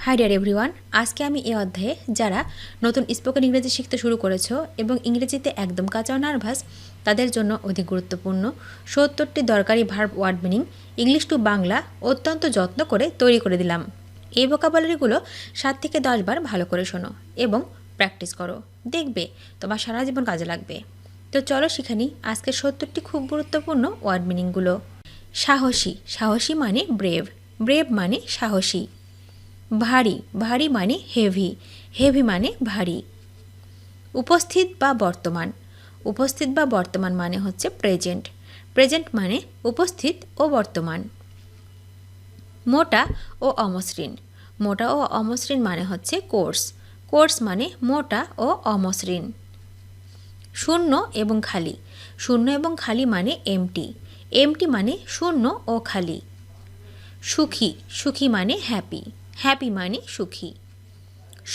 High deer everyone, আজকে আমি এই অধ্যায়ে যারা নতুন স্পোকেন ইংরেজি শিখতে শুরু করেছো এবং ইংরেজিতে একদম কাঁচাও নার্ভাস তাদের জন্য অধিক গুরুত্বপূর্ণ ৭০টি দরকারি verb word meaning English to Bangla অত্যন্ত যত্ন করে তৈরি করে দিলাম। এই ভোকাবুলারিগুলো ৭ থেকে ১০ বার ভালো করে শোনো এবং প্র্যাকটিস করো, দেখবে তোমার সারা জীবন কাজে লাগবে। তো চলো শিখে নিই আজকের ৭০টি খুব গুরুত্বপূর্ণ ওয়ার্ড মিনিংগুলো। সাহসী, সাহসী মানে ব্রেভ, ব্রেভ মানে সাহসী। ভারী, ভারী মানে হেভি, হেভি মানে ভারী। উপস্থিত বা বর্তমান, উপস্থিত বা বর্তমান মানে হচ্ছে প্রেজেন্ট, প্রেজেন্ট মানে উপস্থিত ও বর্তমান। মোটা ও অমসৃণ, মোটা ও অমসৃণ মানে হচ্ছে কোর্স, কোর্স মানে মোটা ও অমসৃণ। শূন্য এবং খালি, শূন্য এবং খালি মানে এমটি, এমটি মানে শূন্য ও খালি। সুখী, সুখী মানে হ্যাপি, হ্যাপি মানে সুখী।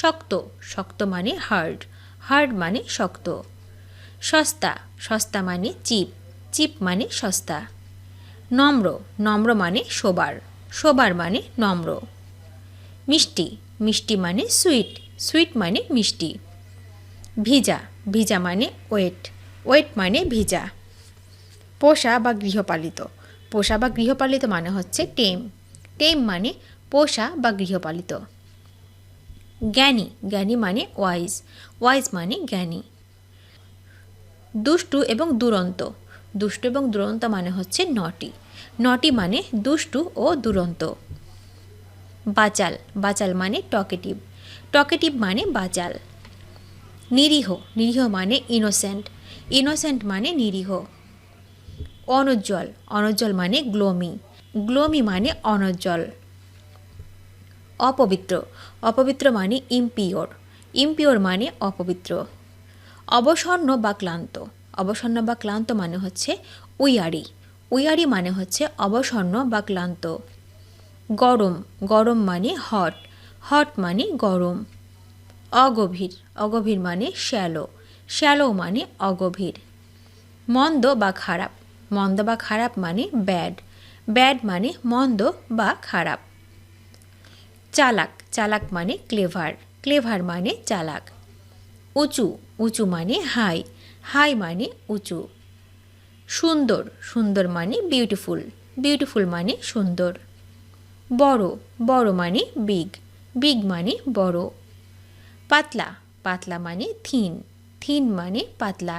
শক্ত, শক্ত মানে হার্ড, হার্ড মানে শক্ত। সস্তা, সস্তা মানে চিপ, চিপ মানে সস্তা। নম্র, নম্র মানে সোবার, সোবার মানে নম্র। মিষ্টি, মিষ্টি মানে সুইট, সুইট মানে মিষ্টি। ভিজা, ভিজা মানে ওয়েট, ওয়েট মানে ভিজা। পোষা বা গৃহপালিত, পোষা বা গৃহপালিত মানে হচ্ছে টেম, টেম মানে পোষা বা গৃহপালিত। জ্ঞানী, জ্ঞানী মানে ওয়াইজ, ওয়াইজ মানে জ্ঞানী। দুষ্টু এবং দুরন্ত, দুষ্টু এবং দুরন্ত মানে হচ্ছে নটি, নটি মানে দুষ্টু ও দুরন্ত। বাচাল, বাচাল মানে টকেটিভ, টকেটিভ মানে বাচাল। নিরীহ, নিরীহ মানে ইনোসেন্ট, ইনোসেন্ট মানে নিরীহ। অনুজ্জ্বল, অনুজ্জ্বল মানে গ্লোমি, গ্লোমি মানে অনুজ্জ্বল। অপবিত্র, অপবিত্র মানে ইমপিওর, ইমপিওর মানে অপবিত্র। অবসন্ন বা ক্লান্ত, অবসন্ন বা ক্লান্ত মানে হচ্ছে উইয়ারি, উইয়ারি মানে হচ্ছে অবসন্ন বা ক্লান্ত। গরম, গরম মানে হট, হট মানে গরম। অগভীর, অগভীর মানে শ্যালো, শ্যালো মানে অগভীর। মন্দ বা খারাপ, মন্দ বা খারাপ মানে ব্যাড, ব্যাড মানে মন্দ বা খারাপ। চালাক, চালাক মানে ক্লেভার, ক্লেভার মানে চালাক। উঁচু, উঁচু মানে হাই, হাই মানে উঁচু। সুন্দর, সুন্দর মানে বিউটিফুল, বিউটিফুল মানে সুন্দর। বড়, বড় মানে বিগ, বিগ মানে বড়। পাতলা, পাতলা মানে থিন, থিন মানে পাতলা।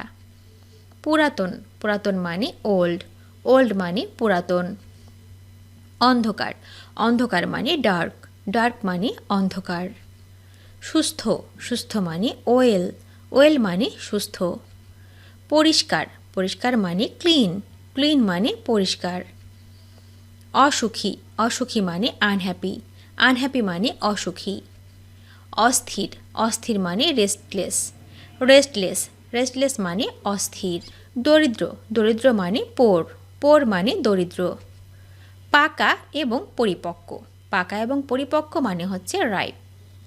পুরাতন, পুরাতন মানে ওল্ড, ওল্ড মানে পুরাতন। অন্ধকার, অন্ধকার মানে ডার্ক, ডার্ক মানে অন্ধকার। সুস্থ, সুস্থ মানে ওয়েল, ওয়েল মানে সুস্থ। পরিষ্কার, পরিষ্কার মানে ক্লিন, ক্লিন মানে পরিষ্কার। অসুখী, অসুখী মানে আনহ্যাপি, আনহ্যাপি মানে অসুখী। অস্থির, অস্থির মানে রেস্টলেস, রেস্টলেস, রেস্টলেস মানে অস্থির। দরিদ্র, দরিদ্র মানে পোর, পোর মানে দরিদ্র। পাকা এবং পরিপক্ক, পাকা এবং পরিপক্ক মানে হচ্ছে রাইপ,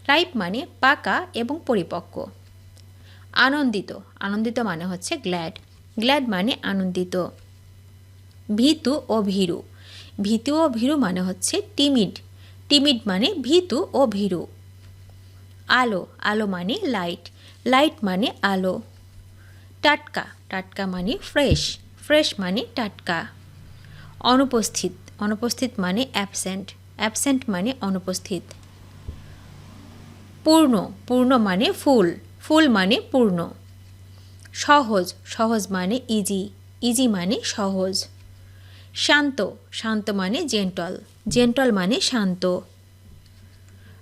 রাইপ মানে পাকা এবং পরিপক্ক। আনন্দিত, আনন্দিত মানে হচ্ছে গ্ল্যাড, গ্ল্যাড মানে আনন্দিত। ভীতু ও ভীরু, ভীতু ও ভীরু মানে হচ্ছে টিমিড, টিমিড মানে ভীতু ও ভীরু। আলো, আলো মানে লাইট, লাইট মানে আলো। টাটকা, টাটকা মানে ফ্রেশ, ফ্রেশ মানে টাটকা। অনুপস্থিত, অনুপস্থিত মানে অ্যাবসেন্ট, অ্যাবসেন্ট মানে অনুপস্থিত। পূর্ণ, পূর্ণ মানে ফুল, ফুল মানে পূর্ণ। সহজ, সহজ মানে ইজি, ইজি মানে সহজ। শান্ত, শান্ত মানে জেন্টল, জেন্টল মানে শান্ত।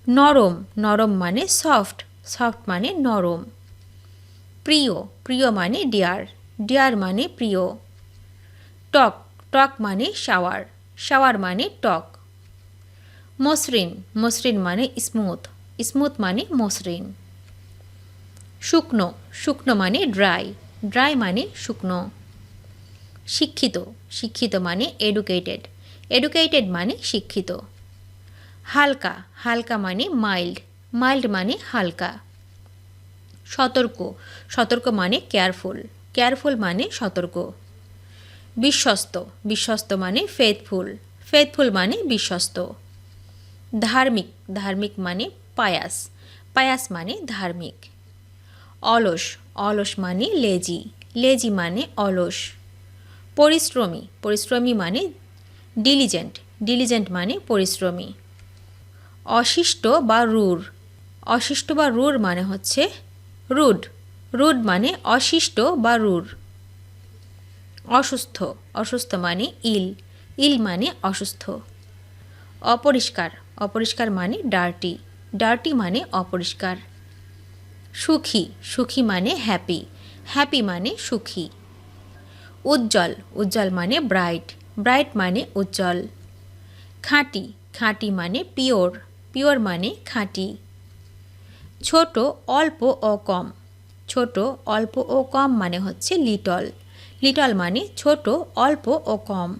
নরম, নরম মানে সফট, সফট মানে নরম। প্রিয়, প্রিয় মানে ডিয়ার, ডিয়ার মানে প্রিয়। টক, টক মানে শাওয়ার, শাওয়ার মানে টক। মসৃণ, মসৃণ মানে স্মুথ, স্মুথ মানে মসৃণ। শুকনো, শুকনো মানে ড্রাই, ড্রাই মানে শুকনো। শিক্ষিত, শিক্ষিত মানে এডুকেটেড, এডুকেটেড মানে শিক্ষিত। হালকা, হালকা মানে মাইল্ড, মাইল্ড মানে হালকা। সতর্ক, সতর্ক মানে কেয়ারফুল, কেয়ারফুল মানে সতর্ক। বিশ্বস্ত, বিশ্বস্ত মানে ফেথফুল, ফেথফুল মানে বিশ্বস্ত। ধার্মিক ধার্মিক মানে পায়াস পায়াস মানে ধার্মিক অলস অলস মানে লেজি লেজি মানে অলস পরিশ্রমী পরিশ্রমী মানে ডিলিজেন্ট ডিলিজেন্ট মানে পরিশ্রমী অশিষ্ট বা রুর অশিষ্ট বা রুর মানে হচ্ছে রুড রুড মানে অশিষ্ট বা রুর অসুস্থ অসুস্থ মানে ইল ইল মানে অসুস্থ অপরিষ্কার অপরিষ্কার মানে ডার্টি ডার্টি মানে অপরিষ্কার সুখী সুখী মানে হ্যাপি হ্যাপি মানে সুখী উজ্জ্বল উজ্জ্বল মানে ব্রাইট ব্রাইট মানে উজ্জ্বল খাঁটি খাঁটি মানে পিওর পিওর মানে খাঁটি ছোট অল্প ও কম ছোট অল্প ও কম মানে হচ্ছে লিটল লিটল মানে ছোট অল্প ও কম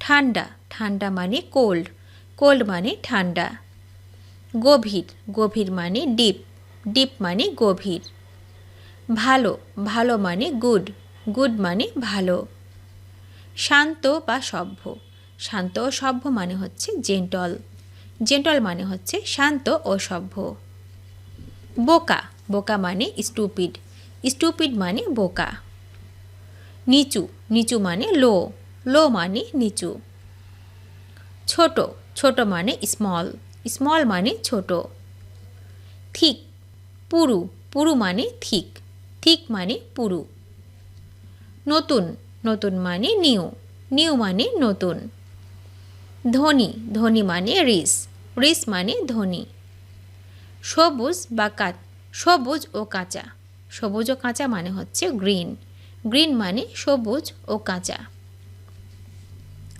ঠান্ডা ঠান্ডা মানে কোল্ড কোল্ড মানে ঠান্ডা গভীর গভীর মানে ডিপ ডিপ মানে গভীর ভালো ভালো মানে গুড গুড মানে ভালো শান্ত বা সভ্য শান্ত ও সভ্য মানে হচ্ছে জেন্টল জেন্টল মানে হচ্ছে শান্ত ও সভ্য বোকা বোকা মানে স্টুপিড স্টুপিড মানে বোকা নিচু নিচু মানে লো লো মানে নিচু ছোট ছোট মানে স্মল স্মল মানে ছোট থিক পুরু পুরু মানে থিক থিক মানে পুরু নতুন নতুন মানে নিউ নিউ মানে নতুন ধনী ধনী মানে রিস রিস মানে ধনী সবুজ বা সবুজ ও কাঁচা সবুজ ও কাঁচা মানে হচ্ছে গ্রিন গ্রিন মানে সবুজ ও কাঁচা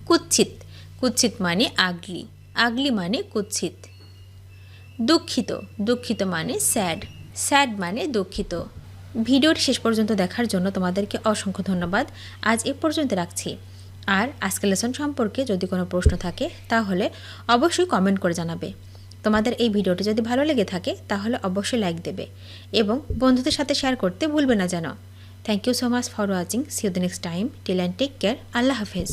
কুৎসিত কুৎসিত মানে আগলি আগলি মানে কুৎসিত দুঃখিত দুঃখিত মানে স্যাড স্যাড মানে দুঃখিত ভিডিওটি শেষ পর্যন্ত দেখার জন্য তোমাদেরকে অসংখ্য ধন্যবাদ আজ এ পর্যন্ত রাখছি আর আজকের লেসন সম্পর্কে যদি কোনো প্রশ্ন থাকে তাহলে অবশ্যই কমেন্ট করে জানাবে তোমাদের এই ভিডিওটি যদি ভালো লেগে থাকে তাহলে অবশ্যই লাইক দেবে এবং বন্ধুদের সাথে শেয়ার করতে ভুলবে না যেন thank you so much for watching see you the next time till and take care আল্লাহ হাফেজ